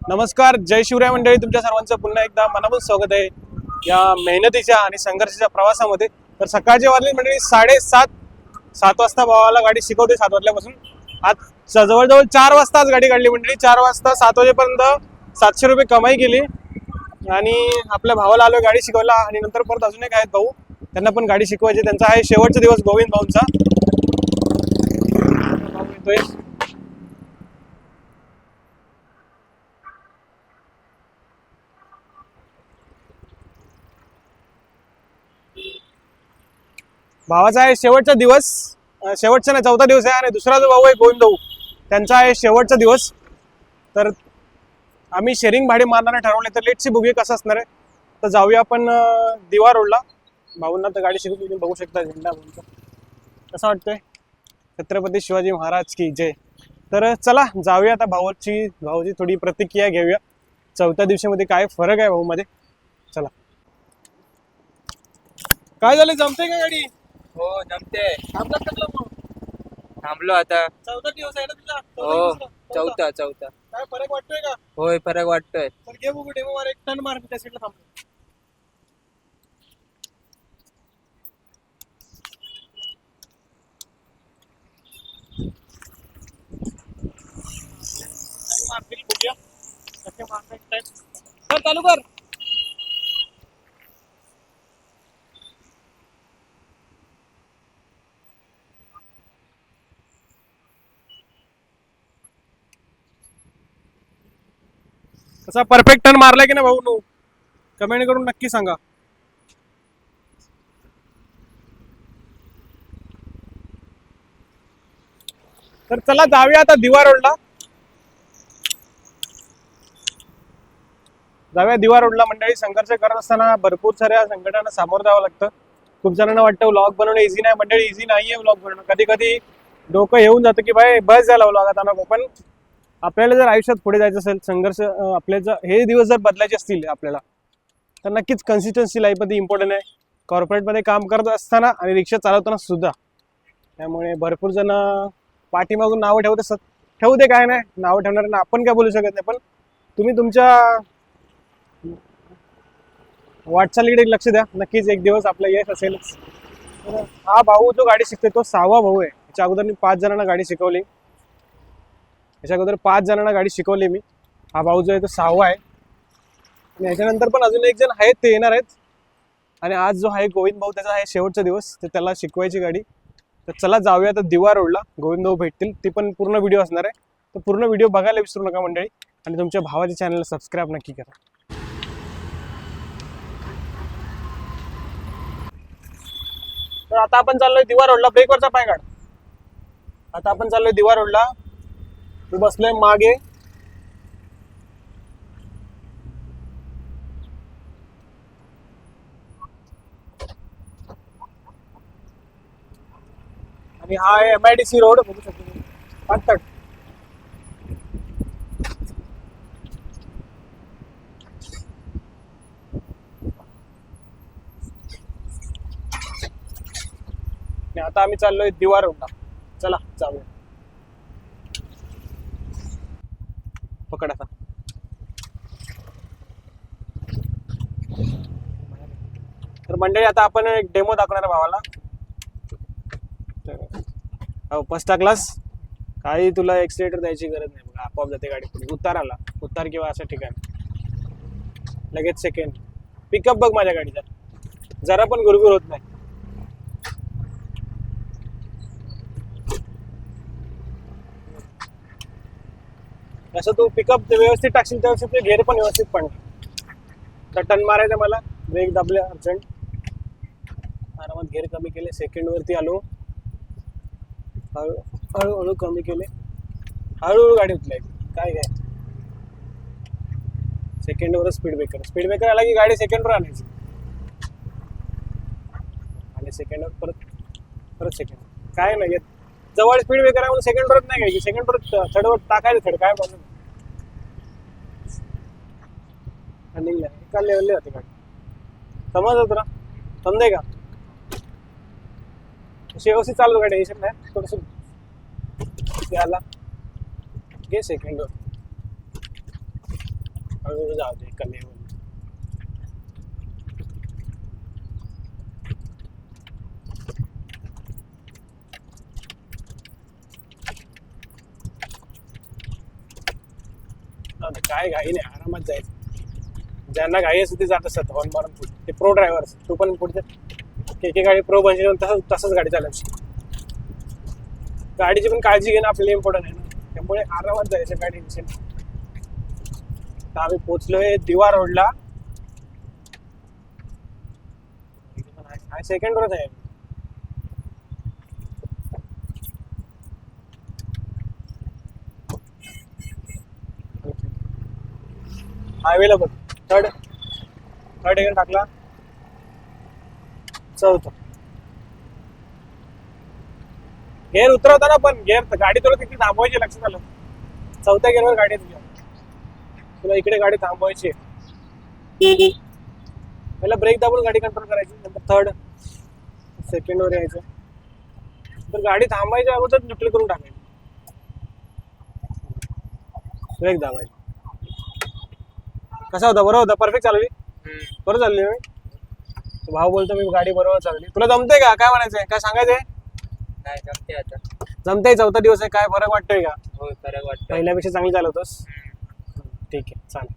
नमस्कार, जय शिवराय मंडळी. तुमच्या सर्वांचं पुन्हा एकदा मनापासून स्वागत आहे या मेहनतीच्या आणि संघर्षाच्या प्रवासामध्ये. तर सकाळची वाजली मंडळी 7:30 वाजता भावाला गाडी शिकवते 7 वाजल्यापासून. आज जवळजवळ 4 वाजता आज गाडी काढली मंडळी. 4 वाजता 7 वाजेपर्यंत 700 रुपये कमाई केली आणि आपल्या भावाला आलो गाडी शिकवायला. आणि नंतर परत अजून एक आहेत भाऊ, त्यांना पण गाडी शिकवायची. त्यांचा आहे शेवटचा दिवस गोविंद भाऊंचा. भाऊ येतोय. भावाचा आहे शेवटचा दिवस, शेवटचा नाही 4था दिवस आहे. आणि दुसरा जो भाऊ आहे गोविंद भाऊ, त्यांचा आहे शेवटचा दिवस. तर आम्ही शेअरिंग भाडे मारणारे ठरवले. तर लेटची बघूया कसं असणार आहे. तर जाऊया आपण दिवा रोडला. भाऊंना तर गाडी शिकवून तुम्ही बघू शकता. झेंडा भाऊंचा कसं वाटतंय. छत्रपती शिवाजी महाराज की जय. तर चला जाऊया आता. भाऊची थोडी प्रतिक्रिया घेऊया. 4थ्या दिवशीमध्ये काय फरक आहे भाऊमध्ये. चला. काय झालं, जमते का गाडी? हो जमते. थांबलो आता. 4था दिवस आहे ना तुझा? हो चौथा. काय फरक वाटतोय का? होय फरक वाटतोय. तर घे बघू डेमो मार. एक टन मार त्या साईडला. थांबलो. मारतील बघूया कसे मारताय. चल चालू कर. कसा परफेक्ट टर्न मारलाय की ना भाऊ? नो कमेंट करून नक्की सांगा. तर चला जाऊया आता दिवा रोडला. मंडळी. संघर्ष करत असताना भरपूर साऱ्या संकटांना सामोरं जावं लागतं. खूप जणांना वाटतं व्लॉग बनवणं इझी नाही. मंडळी इझी नाहीये व्लॉग बनवणं. कधी कधी डोकं येऊन जातं की भाई बस झाला व्लॉग आता नको. पण आपल्याला जर आयुष्यात पुढे जायचं असेल, संघर्ष आपल्याला हे दिवस जर बदलायचे असतील आपल्याला, तर नक्कीच कन्सिस्टन्सी लाईफमध्ये इम्पॉर्टंट आहे. कॉर्पोरेटमध्ये काम करत असताना आणि रिक्षा चालवताना सुद्धा. त्यामुळे भरपूर जण पाठीमागून नावं ठेवत असतात. ठेवू दे, काय नाही, नावं ठेवणाऱ्यांना आपण काय बोलू शकत नाही. पण तुम्ही तुमच्या वाटचालीकडे लक्ष द्या. नक्कीच एक दिवस आपला यश असेलच. हा भाऊ जो गाडी शिकते तो 6वा भाऊ आहे. याच्या अगोदर मी 5 जणांना गाडी शिकवली. मी. हा भाऊ जो आहे तो 6वा आहे. आणि याच्यानंतर पण अजून एक जण आहेत, ते येणार आहेत. आणि आज जो आहे गोविंद भाऊ, त्याचा आहे शेवटचा दिवस. तर त्याला शिकवायची गाडी. तर चला जाऊया आता दिवा रोडला. गोविंद भाऊ भेटतील. ती पण पूर्ण व्हिडिओ असणार आहे. तर पूर्ण व्हिडिओ बघायला विसरू नका मंडळी. आणि तुमच्या भावाच्या चॅनलला सबस्क्राईब नक्की करा. तर आता आपण चाललोय दिवा रोडला. ब्रेकवरचा पाय काढ. आता आपण चाललोय दिवा रोडला. मी बसलोय मागे. आणि हा आहे MIDC रोड. बघू शकतो तुम्ही. पाटट. आणि आता आम्ही चाललोय दिवा रोडला. चला जाऊया. पकड आता. तर मंडळी आता आपण एक डेमो दाखवणार आहे भावाला. First class. काही तुला एक्सिलेटर द्यायची गरज नाही. बघा आपोआप जाते गाडी पुढे. उतार किंवा असं ठिकाण लगेच सेकंड. पिकअप बघ माझ्या गाडीचा, जरा पण गुरगुर होत नाही. जसं तू पिकअप व्यवस्थित टाकशील व्यवस्थित ते घेर पण व्यवस्थित पडणार. तर टर्न मारायचं मला. ब्रेक दाबले अर्जंट. आरामात घेर कमी केले. सेकंड वरती आलो. हळूहळू कमी केले. हळूहळू गाडी उचलायची. काय सेकंडवर स्पीड ब्रेकर आला की गाडी सेकंडवर आणायची. आणि सेकंडवर परत सेकंड. काय नाही जवळ स्पीड ब्रेकर आहे म्हणून सेकंडवरच नाही घ्यायची. सेकंडवर थर्डवर टाकायचं. काय प्रॉब्लेम. रनिंग एका लेवलला जाते गाडी. समजत ना. समजाय का. व्यवस्थित चालू गाडी. टेन्शन नाही. थोडंसं आला घे सेकंड. हळूहळू जाऊ दे कमी होऊन. जाऊ दे, काय घाई नाही, आरामात जायचं. ज्यांना घाई असते ते जात असतात हॉर्न मारून पुढे. ते प्रो ड्रायव्हर्स. तू पण पुढचे के गाडी प्रो बनशील तसंच गाडी चालवशील. गाडीची पण काळजी घेणं आपल्याला इम्पॉर्टंट आहे ना, त्यामुळे आरामात जायचं, काय टेन्शन नाही. आता आम्ही पोहोचलोय दिवा रोडला. सेकंड रोड आहे. हायवेला बघ, थर्ड एकर टाकला, चौथा गेअर उतरवताना पण गेअर गाडी तुला तिथे थांबवायची, लक्षात आलं. चौथ्या गेअरवर गाडी आहे तुला इकडे गाडी थांबवायची. पहिला ब्रेक दाबून गाडी कंट्रोल करायची, नंतर थर्ड सेकंड वर यायचं. तर गाडी थांबायच्या अगोदर न्यूट्रल करून टाकायची, ब्रेक दाबायची. कसा होता? बरोबर होता? परफेक्ट चालवली? बरोबर चालली मी? भाऊ बोलतो मी गाडी बरोबर चालली. तुला जमतंय का? काय म्हणायचंय? काय सांगायचंय? काय जमते आता. जमतंय? चौथा दिवस आहे, काय फरक वाटतोय का? हो फरक वाटतोय. पहिल्यापेक्षा चांगली चालवतोस? ठीक आहे, चालेल.